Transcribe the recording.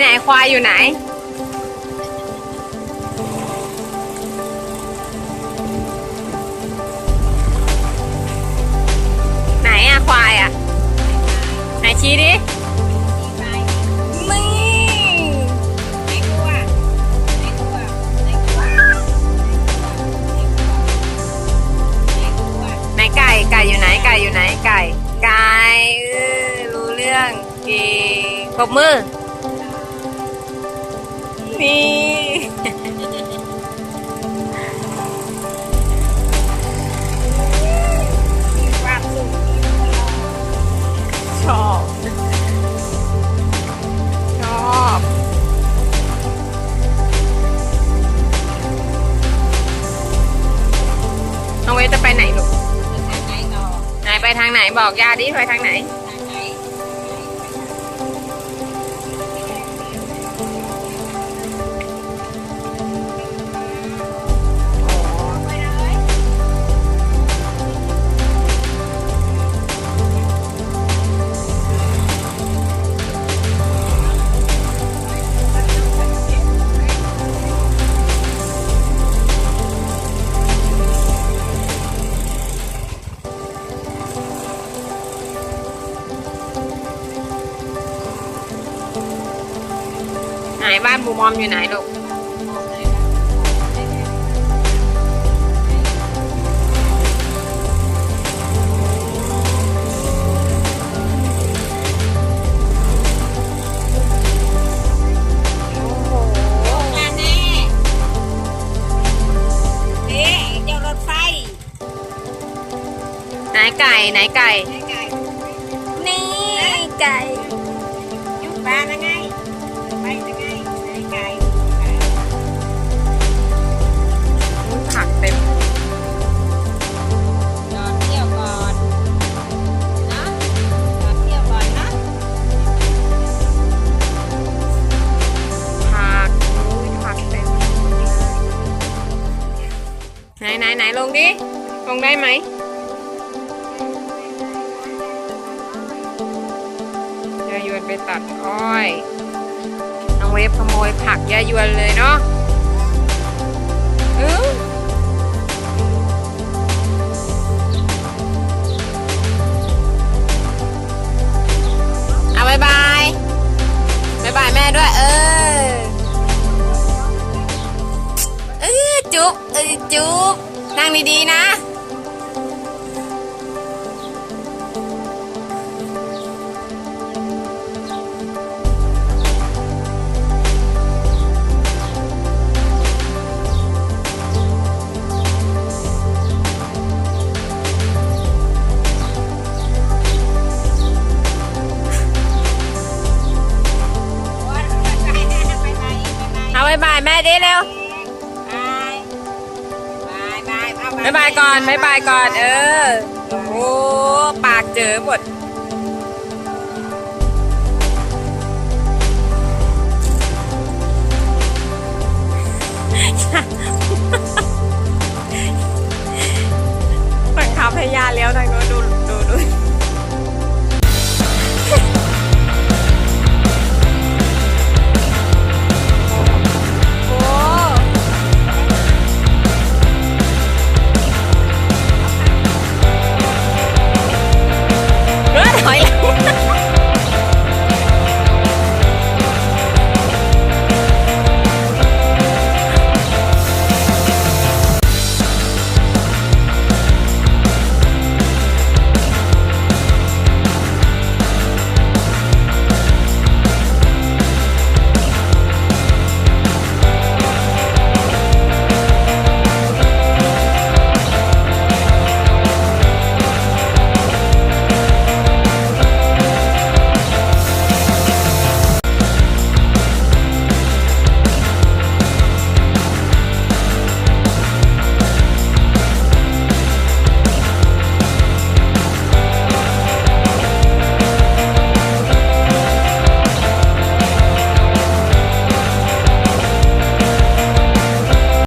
ไหนควายอยู่ไหนไหนอะควายอะไหนชี้ดินี่ไหนไก่ไก่อยู่ไหนไก่อยู่ไหนไก่ไก่รู้เรื่องเก่งปรบมือนี่ชอบชอบน้องเวจะไปไหนลูกไหนไปทางไหนบอกย่าดิไปทางไหนไหนบ้านบูมอมอยู่ไหนลูกไหนไก่ไหนไก่นี่ไก่ยุบบ้านยังไงไปยังไงไหนไก่ผักเต็มจอดเที่ยวก่อนนะจอดเที่ยวก่อนนะผักผักเต็มไหนลงดิลงได้ไหมยายวนไปตัดอ้อยน้องเวฟขโมยผักยายวนเลยเนาะเอาบายบายแม่ด้วยจุ๊บจุ๊บนั่งดีๆนะเอาบายบายแม่ดิเร็วบายบายก่อนโอ้โหปากเจอหมด